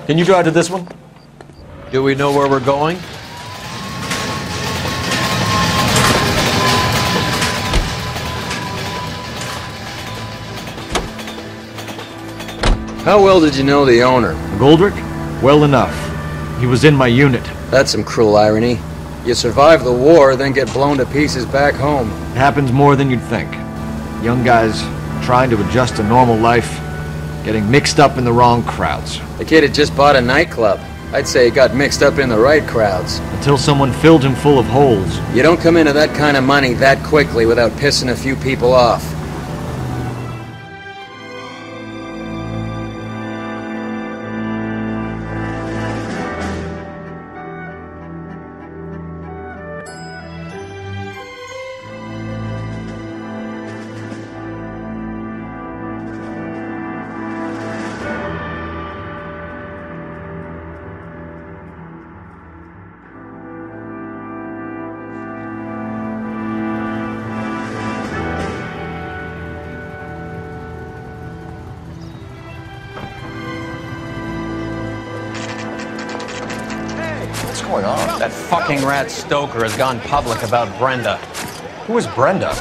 Can you drive to this one? Do we know where we're going? How well did you know the owner? Goldrick? Well enough. He was in my unit. That's some cruel irony. You survive the war, then get blown to pieces back home. It happens more than you'd think. Young guys trying to adjust to normal life, getting mixed up in the wrong crowds. The kid had just bought a nightclub. I'd say he got mixed up in the right crowds. Until someone filled him full of holes. You don't come into that kind of money that quickly without pissing a few people off. What's going on? That fucking rat Stoker has gone public about Brenda. Who is Brenda?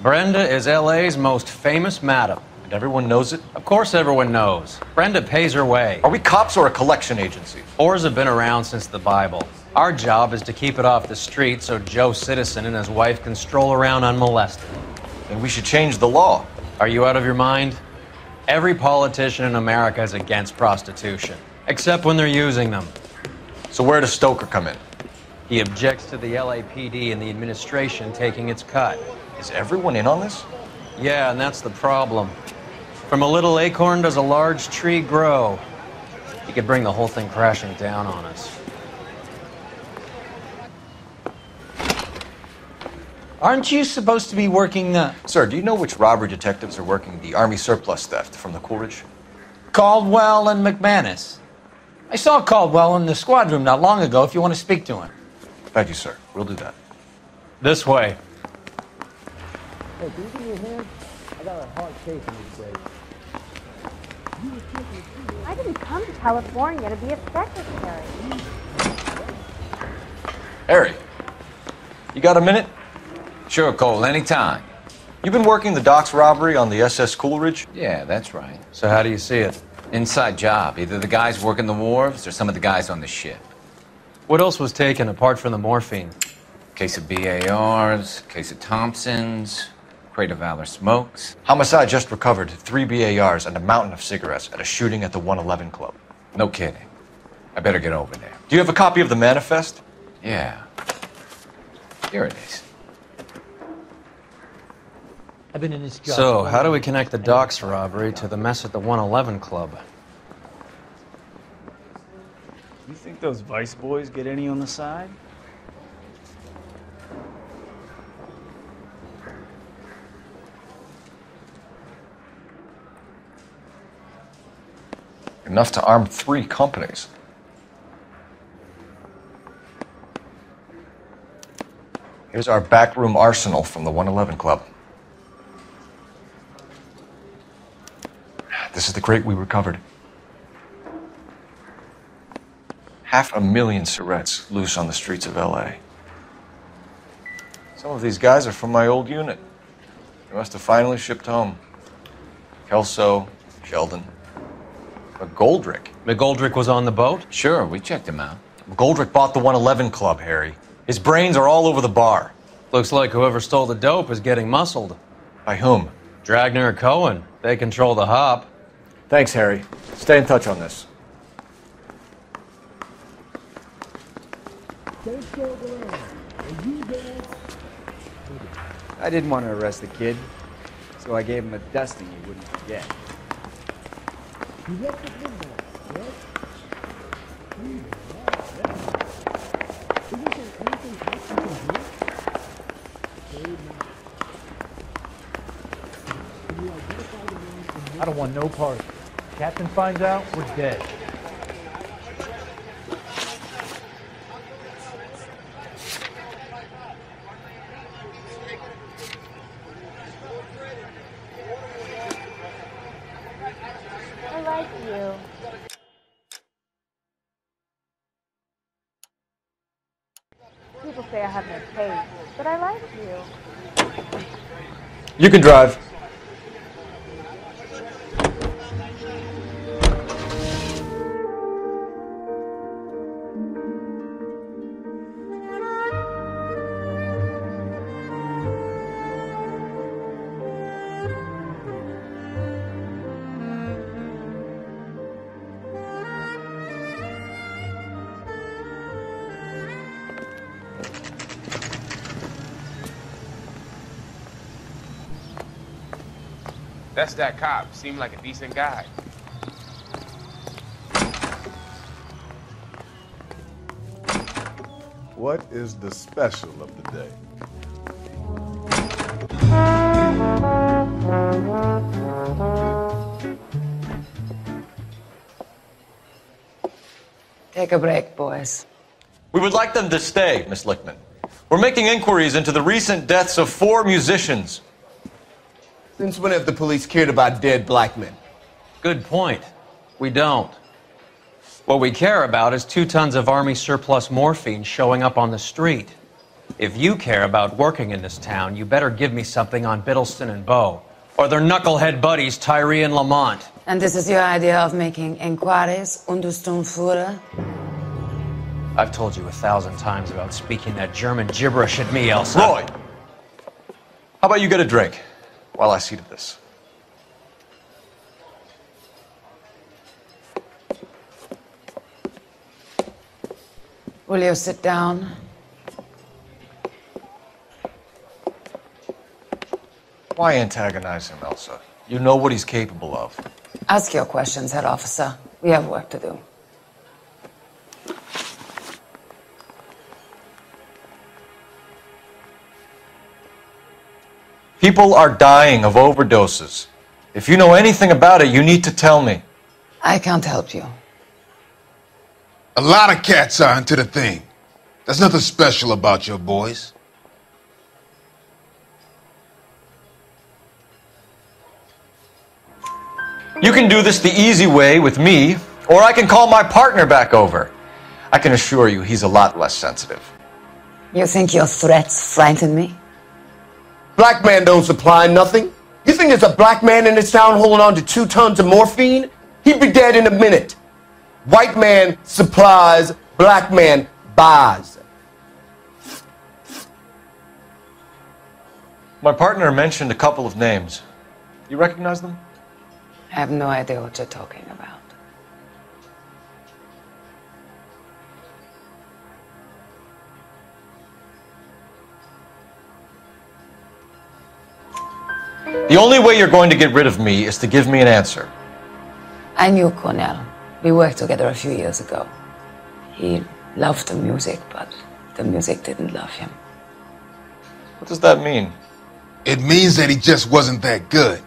Brenda is LA's most famous madam. And everyone knows it? Of course everyone knows. Brenda pays her way. Are we cops or a collection agency? Whores have been around since the Bible. Our job is to keep it off the street so Joe Citizen and his wife can stroll around unmolested. Then we should change the law. Are you out of your mind? Every politician in America is against prostitution, except when they're using them. So where does Stoker come in? He objects to the LAPD and the administration taking its cut. Is everyone in on this? Yeah, and that's the problem. From a little acorn does a large tree grow. He could bring the whole thing crashing down on us. Aren't you supposed to be working Sir, do you know which robbery detectives are working the Army surplus theft from the Coolidge? Caldwell and McManus? I saw Caldwell in the squad room not long ago if you want to speak to him. Thank you, sir. We'll do that. This way. Hey, can you give me a hand? I got a hard case in this place. I didn't come to California to be a secretary. Harry, you got a minute? Sure, Cole, anytime. You've been working the docks robbery on the SS Coolidge? Yeah, that's right. So how do you see it? Inside job. Either the guys working the wharves or some of the guys on the ship. What else was taken apart from the morphine? Case of BARs, case of Thompsons, crate of Valor smokes. Homicide just recovered 3 BARs and a mountain of cigarettes at a shooting at the 111 Club. No kidding. I better get over there. Do you have a copy of the manifest? Yeah. Here it is. I've been in this job. So, how do we connect the docks robbery to the mess at the 111 Club? You think those Vice boys get any on the side? Enough to arm 3 companies. Here's our backroom arsenal from the 111 Club. This is the crate we recovered. 500,000 cigarettes loose on the streets of LA. Some of these guys are from my old unit. They must have finally shipped home. Kelso, Sheldon. But Goldrick. McGoldrick was on the boat? Sure, we checked him out. Goldrick bought the 111 Club, Harry. His brains are all over the bar. Looks like whoever stole the dope is getting muscled. By whom? Dragner or Cohen. They control the hop. Thanks, Harry. Stay in touch on this. I didn't want to arrest the kid, so I gave him a dusting he wouldn't forget. I don't want no part. Captain finds out, we're dead. I like you. say I have no taste, but I like you. You can drive. That's that cop. Seemed like a decent guy. What is the special of the day? Take a break, boys. We would like them to stay, Miss Lichtman. We're making inquiries into the recent deaths of 4 musicians. Since when have the police cared about dead black men? Good point. We don't. What we care about is 2 tons of Army surplus morphine showing up on the street. If you care about working in this town, you better give me something on Biddleston and Bow, or their knucklehead buddies Tyree and Lamont. And this is your idea of making inquiries, Unterstundenführer? I've told you 1,000 times about speaking that German gibberish at me, Elsa. Roy! How about you get a drink while I see to this? Will you sit down? Why antagonize him, Elsa? You know what he's capable of. Ask your questions, Herr Officer. We have work to do. People are dying of overdoses. If you know anything about it, you need to tell me. I can't help you. A lot of cats are into the thing. There's nothing special about your boys. You can do this the easy way with me, or I can call my partner back over. I can assure you he's a lot less sensitive. You think your threats frighten me? Black man don't supply nothing. You think there's a black man in this town holding on to 2 tons of morphine? He'd be dead in a minute. White man supplies, black man buys. My partner mentioned a couple of names. You recognize them? I have no idea what you're talking about. The only way you're going to get rid of me is to give me an answer. I knew Cornell. We worked together a few years ago. He loved the music, but the music didn't love him. What does that mean? It means that he just wasn't that good.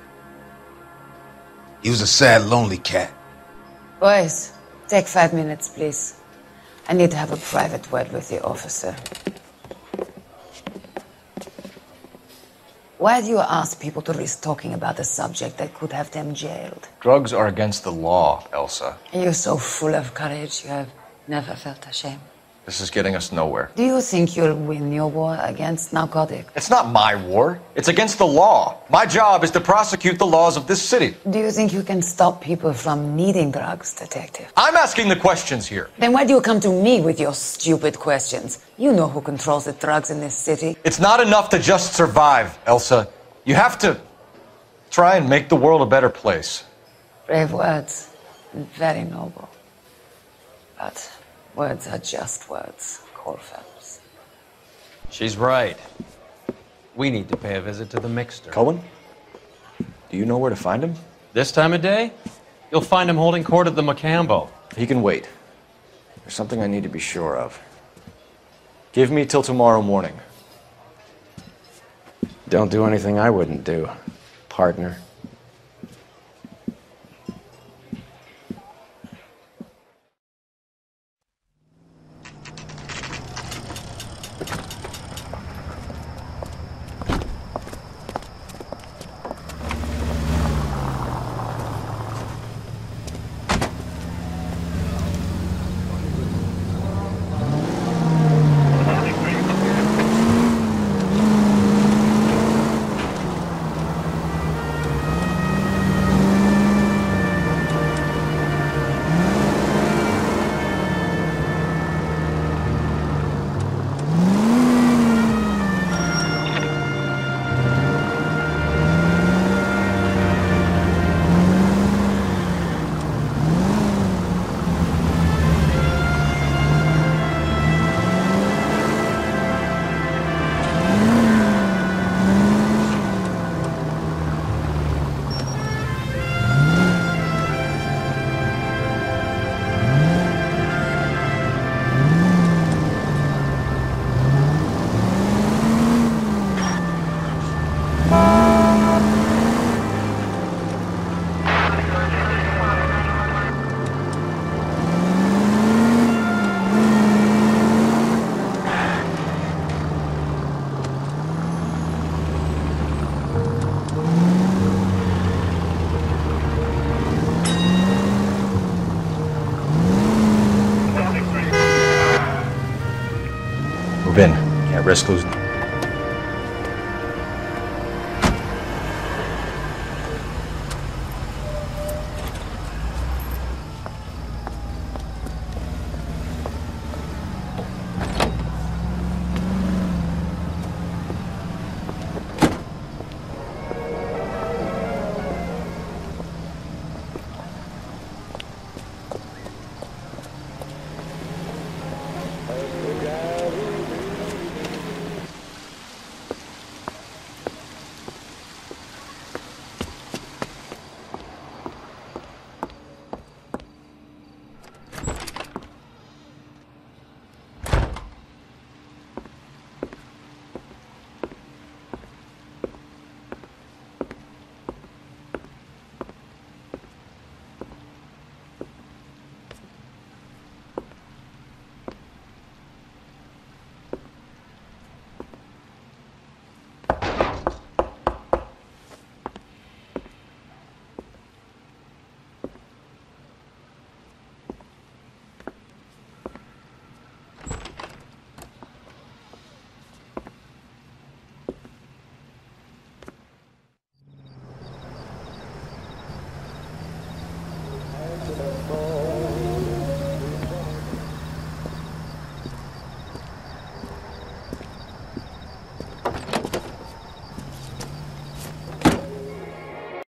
He was a sad, lonely cat. Boys, take 5 minutes, please. I need to have a private word with the officer. Why do you ask people to risk talking about a subject that could have them jailed? Drugs are against the law, Elsa. And you're so full of courage, you have never felt ashamed. This is getting us nowhere. Do you think you'll win your war against narcotics? It's not my war. It's against the law. My job is to prosecute the laws of this city. Do you think you can stop people from needing drugs, detective? I'm asking the questions here. Then why do you come to me with your stupid questions? You know who controls the drugs in this city. It's not enough to just survive, Elsa. You have to try and make the world a better place. Brave words, and very noble. But words are just words, Cole Phelps. She's right. We need to pay a visit to the mixer. Cohen? Do you know where to find him? This time of day? You'll find him holding court at the Macambo. He can wait. There's something I need to be sure of. Give me till tomorrow morning. Don't do anything I wouldn't do, partner. risk losing